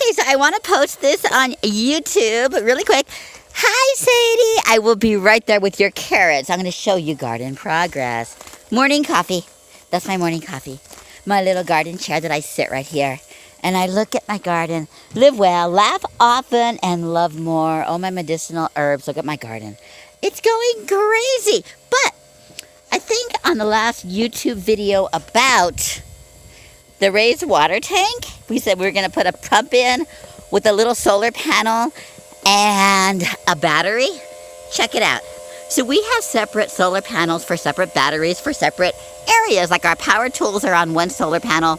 Okay, so I want to post this on YouTube really quick. Hi, Sadie. I will be right there with your carrots. I'm going to show you garden progress. Morning coffee. That's my morning coffee. My little garden chair that I sit right here. And I look at my garden. Live well, laugh often, and love more. Oh, my medicinal herbs. Look at my garden. It's going crazy. But I think on the last YouTube video about the raised water tank, we said we were going to put a pump in with a little solar panel and a battery. Check it out. So we have separate solar panels for separate batteries for separate areas. Like our power tools are on one solar panel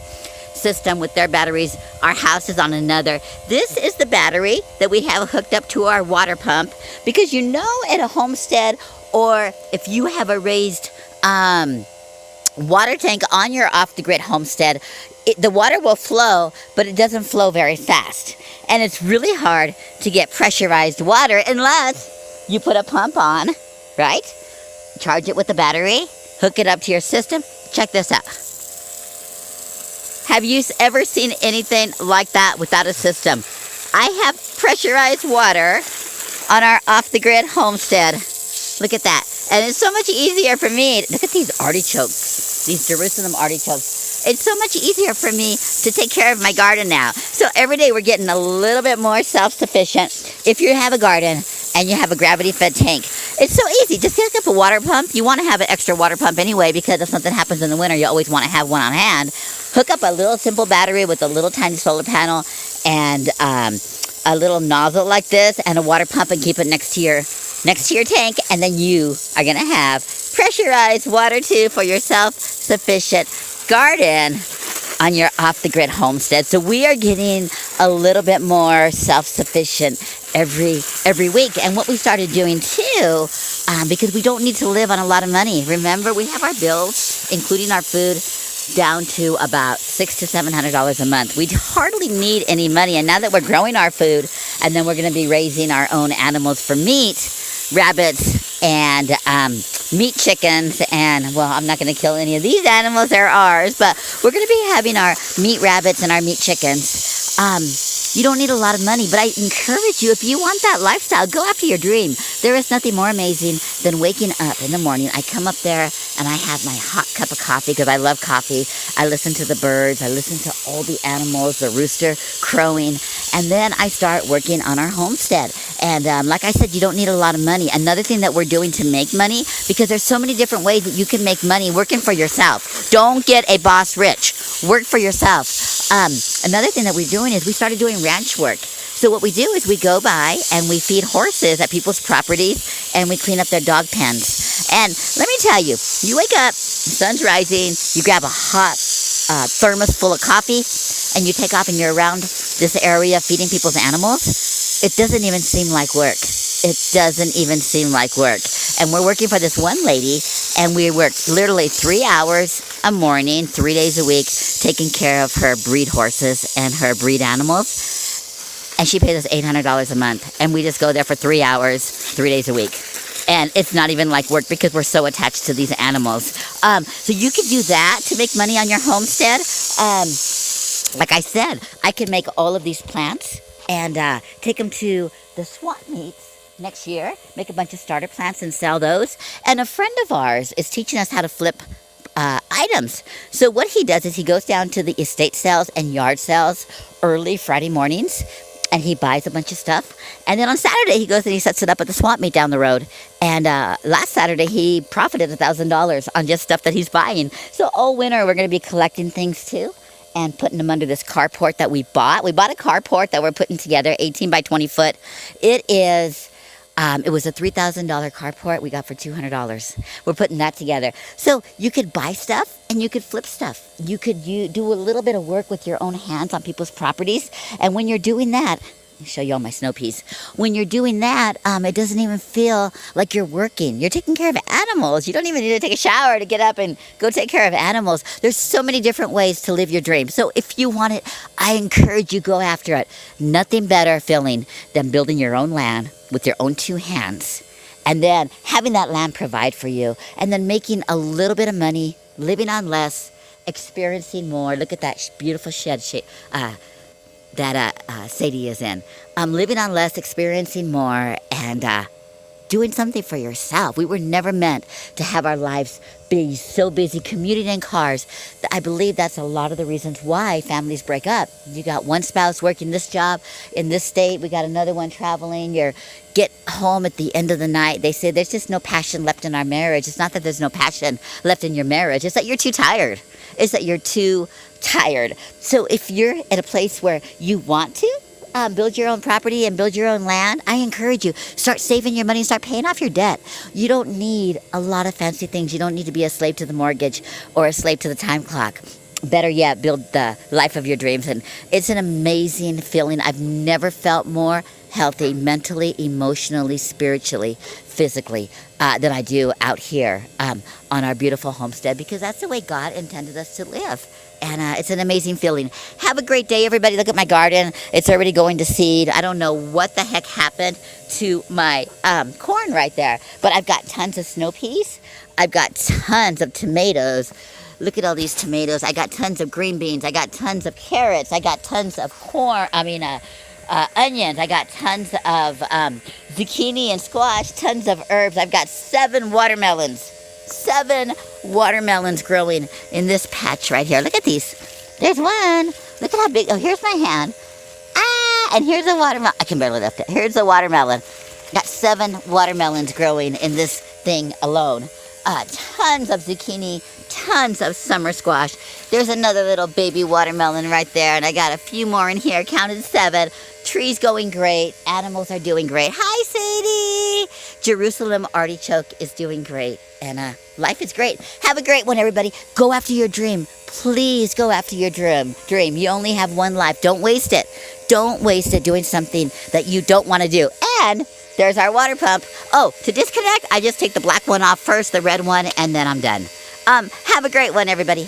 system with their batteries. Our house is on another. This is the battery that we have hooked up to our water pump, because you know, at a homestead, or if you have a raised water tank on your off-the-grid homestead, the water will flow, but it doesn't flow very fast. And it's really hard to get pressurized water unless you put a pump on, right? Charge it with a battery, hook it up to your system. Check this out. Have you ever seen anything like that without a system? I have pressurized water on our off-the-grid homestead. Look at that. And it's so much easier for me. Look at these artichokes, these Jerusalem artichokes. It's so much easier for me to take care of my garden now. So every day we're getting a little bit more self-sufficient. If you have a garden and you have a gravity-fed tank, it's so easy. Just hook up a water pump. You want to have an extra water pump anyway, because if something happens in the winter, you always want to have one on hand. Hook up a little simple battery with a little tiny solar panel and a little nozzle like this and a water pump, and keep it next to your tank, and then you are going to have pressurized water too for your self-sufficient garden on your off-the-grid homestead. So we are getting a little bit more self-sufficient every week. And what we started doing too, because we don't need to live on a lot of money. Remember, we have our bills, including our food, down to about $600 to $700 a month. We hardly need any money. And now that we're growing our food, and then we're going to be raising our own animals for meat, rabbits and meat chickens, and well, I'm not going to kill any of these animals, they're ours, but we're going to be having our meat rabbits and our meat chickens. You don't need a lot of money, but I encourage you, if you want that lifestyle, go after your dream. There is nothing more amazing than waking up in the morning. I come up there and I have my hot cup of coffee, because I love coffee. I listen to the birds. I listen to all the animals, the rooster crowing. And then I start working on our homestead. And like I said, you don't need a lot of money. Another thing that we're doing to make money, because there's so many different ways that you can make money working for yourself. Don't get a boss rich. Work for yourself. Another thing that we're doing is we started doing ranch work. So what we do is we go by and we feed horses at people's properties, and we clean up their dog pens. And let me tell you, you wake up, the sun's rising, you grab a hot thermos full of coffee, and you take off and you're around this area feeding people's animals. It doesn't even seem like work. It doesn't even seem like work. And we're working for this one lady, and we work literally 3 hours a morning, 3 days a week, taking care of her breed horses and her breed animals. And she pays us $800 a month. And we just go there for 3 hours, 3 days a week. And it's not even like work, because we're so attached to these animals. So you could do that to make money on your homestead. Like I said, I could make all of these plants and take them to the swap meets next year, make a bunch of starter plants and sell those. And a friend of ours is teaching us how to flip items. So what he does is he goes down to the estate sales and yard sales early Friday mornings, and he buys a bunch of stuff. And then on Saturday, he goes and he sets it up at the swap meet down the road. And last Saturday, he profited $1,000 on just stuff that he's buying. So all winter, we're going to be collecting things too, and putting them under this carport that we bought. We bought a carport that we're putting together, 18 by 20 foot. It was a $3,000 carport we got for $200. We're putting that together. So you could buy stuff and you could flip stuff. You could do a little bit of work with your own hands on people's properties. And when you're doing that, I'll show you all my snow peas. When you're doing that, it doesn't even feel like you're working. You're taking care of animals. You don't even need to take a shower to get up and go take care of animals. There's so many different ways to live your dream. So if you want it, I encourage you, go after it. Nothing better feeling than building your own land with your own two hands, and then having that land provide for you, and then making a little bit of money, living on less, experiencing more. Look at that beautiful shed that Sadie is in. Living on less, experiencing more, and doing something for yourself. We were never meant to have our lives be so busy commuting in cars. I believe that's a lot of the reasons why families break up. You got one spouse working this job in this state, we got another one traveling. You get home at the end of the night, they say there's just no passion left in our marriage. It's not that there's no passion left in your marriage, it's that you're too tired. It's that you're too tired. So if you're at a place where you want to build your own property and build your own land, I encourage you, start saving your money and start paying off your debt. You don't need a lot of fancy things. You don't need to be a slave to the mortgage or a slave to the time clock. Better yet, build the life of your dreams. And it's an amazing feeling. I've never felt more healthy mentally, emotionally, spiritually, physically than I do out here on our beautiful homestead, because that's the way God intended us to live. And it's an amazing feeling. Have a great day, everybody. Look at my garden. It's already going to seed. I don't know what the heck happened to my corn right there, but I've got tons of snow peas. I've got tons of tomatoes. Look at all these tomatoes. I got tons of green beans. I got tons of carrots. I got tons of onions. I got tons of zucchini and squash, tons of herbs. I've got 7 watermelons. 7 watermelons growing in this patch right here. Look at these. There's one. Look at how big. Oh, here's my hand. And here's a watermelon. I can barely lift it. Here's a watermelon. Got 7 watermelons growing in this thing alone. Tons of zucchini, tons of summer squash. There's another little baby watermelon right there, and I got a few more in here. Counted 7. Trees going great. Animals are doing great. Hi, Sadie. Jerusalem artichoke is doing great, and life is great. Have a great one, everybody. Go after your dream. Please go after your dream. You only have one life. Don't waste it. Don't waste it doing something that you don't want to do. And there's our water pump. Oh, to disconnect, I just take the black one off first, the red one, and then I'm done. Have a great one, everybody.